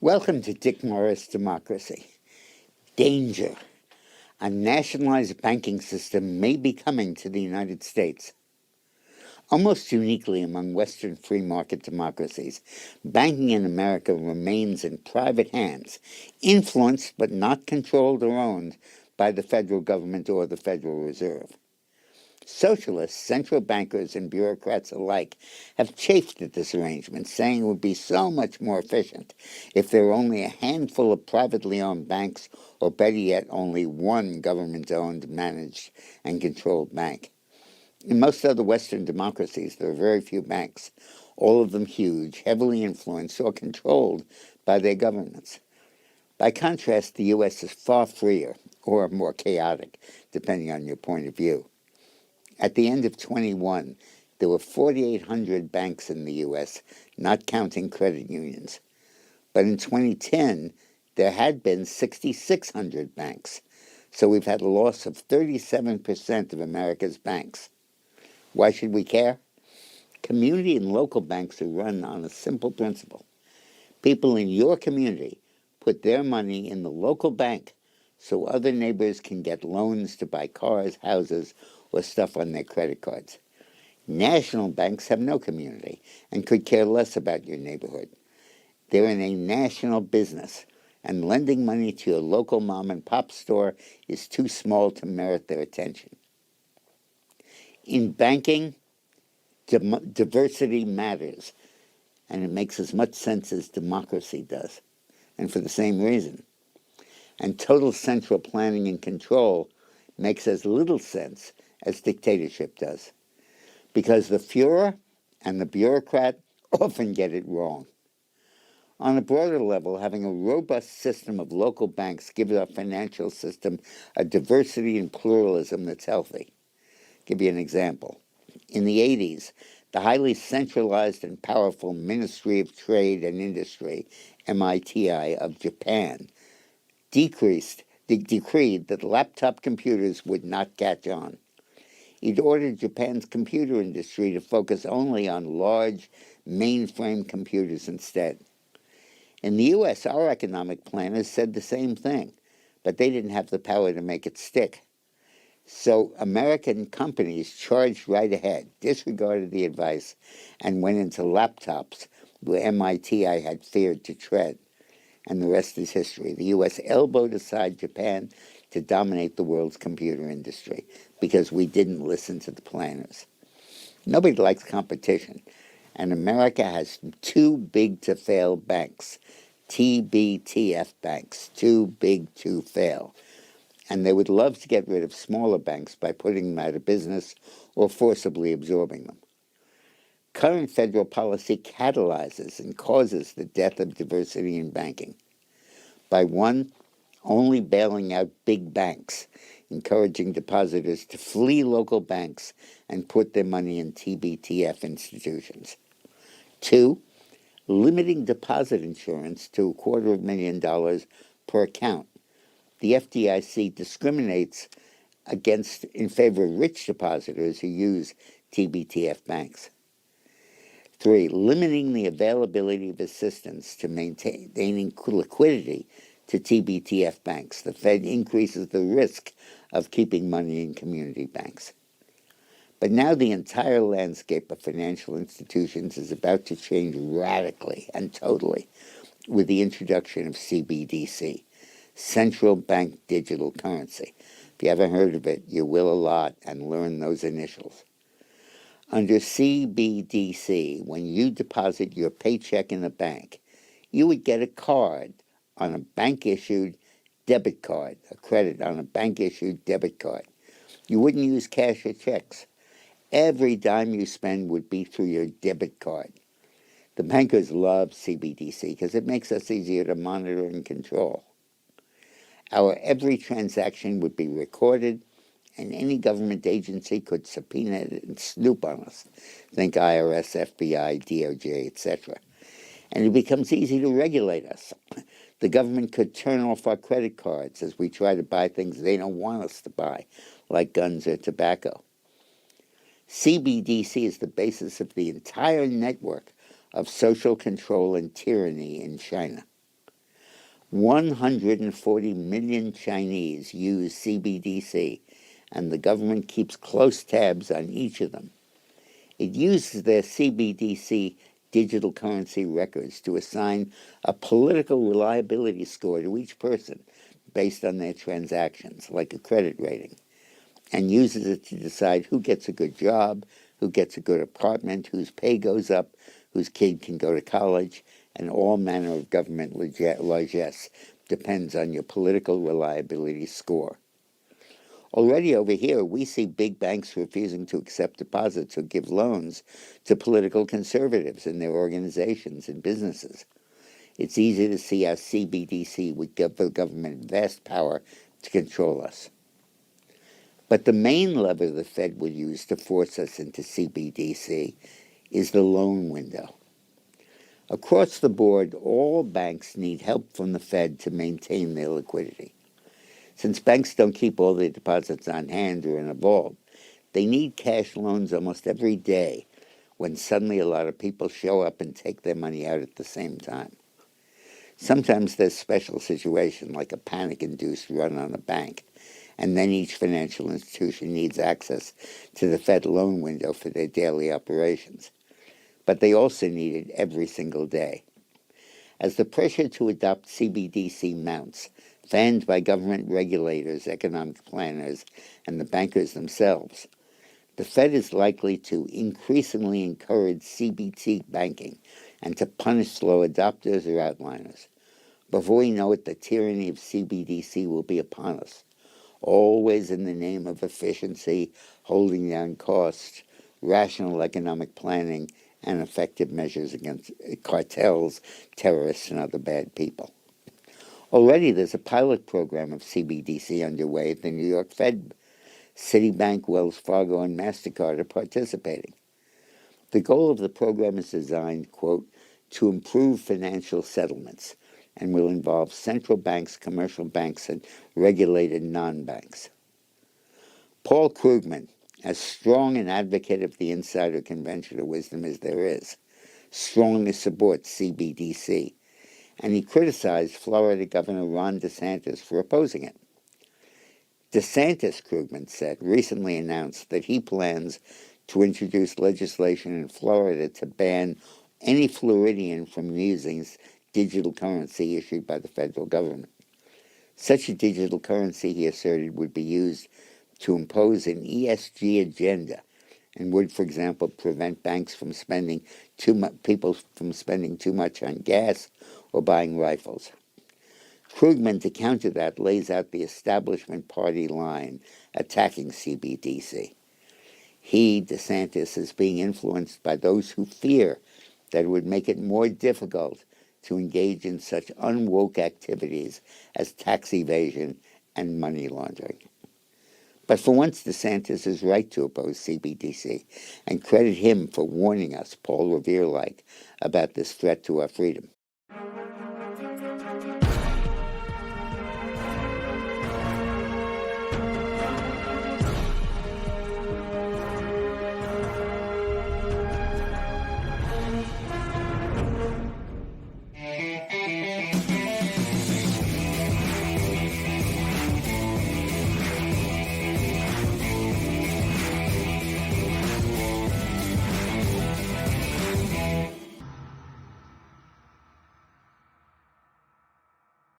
Welcome to Dick Morris Democracy. Danger. A nationalized banking system may be coming to the United States. Almost uniquely among Western free market democracies, banking in America remains in private hands, influenced but not controlled or owned by the federal government or the Federal Reserve. Socialists, central bankers, and bureaucrats alike have chafed at this arrangement, saying it would be so much more efficient if there were only a handful of privately owned banks, or better yet, only one government-owned, managed, and controlled bank. In most other Western democracies, there are very few banks, all of them huge, heavily influenced or controlled by their governments. By contrast, the U.S. is far freer, or more chaotic, depending on your point of view. At the end of 21, there were 4,800 banks in the U.S., not counting credit unions. But in 2010, there had been 6,600 banks. So we've had a loss of 37% of America's banks. Why should we care? Community and local banks are run on a simple principle. People in your community put their money in the local bank so other neighbors can get loans to buy cars, houses, or stuff on their credit cards. National banks have no community and could care less about your neighborhood. They're in a national business, and lending money to your local mom and pop store is too small to merit their attention. In banking, diversity matters, and it makes as much sense as democracy does, and for the same reason. And total central planning and control makes as little sense as dictatorship does, because the Führer and the bureaucrat often get it wrong. On a broader level, having a robust system of local banks gives our financial system a diversity and pluralism that's healthy. I'll give you an example. In the 80s, the highly centralized and powerful Ministry of Trade and Industry, MITI, of Japan, decreed that laptop computers would not catch on. It ordered Japan's computer industry to focus only on large mainframe computers instead. In the U.S., our economic planners said the same thing, but they didn't have the power to make it stick. So American companies charged right ahead, disregarded the advice, and went into laptops where MITI had feared to tread. And the rest is history. The U.S. elbowed aside Japan to dominate the world's computer industry because we didn't listen to the planners. Nobody likes competition, and America has too big to fail banks, TBTF banks, too big to fail. And they would love to get rid of smaller banks by putting them out of business or forcibly absorbing them. Current federal policy catalyzes and causes the death of diversity in banking by one, only bailing out big banks, encouraging depositors to flee local banks and put their money in TBTF institutions. Two, limiting deposit insurance to $250,000 per account. The FDIC discriminates in favor of rich depositors who use TBTF banks. Three, limiting the availability of assistance to maintaining liquidity to TBTF banks. The Fed increases the risk of keeping money in community banks. But now the entire landscape of financial institutions is about to change radically and totally with the introduction of CBDC, Central Bank Digital Currency. If you haven't heard of it, you will a lot, and learn those initials. Under CBDC, when you deposit your paycheck in a bank, you would get a card on a bank-issued debit card, a credit on a bank-issued debit card. You wouldn't use cash or checks. Every dime you spend would be through your debit card. The bankers love CBDC because it makes us easier to monitor and control. Our every transaction would be recorded, and any government agency could subpoena it and snoop on us. Think IRS, FBI, DOJ, etc. And it becomes easy to regulate us. The government could turn off our credit cards as we try to buy things they don't want us to buy, like guns or tobacco. CBDC is the basis of the entire network of social control and tyranny in China. 140 million Chinese use CBDC, and the government keeps close tabs on each of them. It uses their CBDC digital currency records to assign a political reliability score to each person based on their transactions, like a credit rating, and uses it to decide who gets a good job, who gets a good apartment, whose pay goes up, whose kid can go to college, and all manner of government largesse depends on your political reliability score. Already over here, we see big banks refusing to accept deposits or give loans to political conservatives and their organizations and businesses. It's easy to see how CBDC would give the government vast power to control us. But the main lever the Fed would use to force us into CBDC is the loan window. Across the board, all banks need help from the Fed to maintain their liquidity. Since banks don't keep all their deposits on hand or in a vault, they need cash loans almost every day when suddenly a lot of people show up and take their money out at the same time. Sometimes there's special situation like a panic-induced run on a bank, and then each financial institution needs access to the Fed loan window for their daily operations. But they also need it every single day. As the pressure to adopt CBDC mounts, fanned by government regulators, economic planners, and the bankers themselves, the Fed is likely to increasingly encourage CBDC banking and to punish slow adopters or outliners. Before we know it, the tyranny of CBDC will be upon us, always in the name of efficiency, holding down costs, rational economic planning, and effective measures against cartels, terrorists, and other bad people. Already there's a pilot program of CBDC underway at the New York Fed. Citibank, Wells Fargo, and MasterCard are participating. The goal of the program is designed, quote, to improve financial settlements and will involve central banks, commercial banks, and regulated non-banks. Paul Krugman, as strong an advocate of the insider conventional wisdom as there is, strongly supports CBDC, and he criticized Florida Governor Ron DeSantis for opposing it. DeSantis, Krugman said, recently announced that he plans to introduce legislation in Florida to ban any Floridian from using digital currency issued by the federal government. Such a digital currency, he asserted, would be used to impose an ESG agenda and would, for example, prevent banks from spending people from spending too much on gas or buying rifles. Krugman, to counter that, lays out the establishment party line attacking CBDC. He, DeSantis, is being influenced by those who fear that it would make it more difficult to engage in such unwoke activities as tax evasion and money laundering. But for once, DeSantis is right to oppose CBDC, and credit him for warning us, Paul Revere-like, about this threat to our freedom.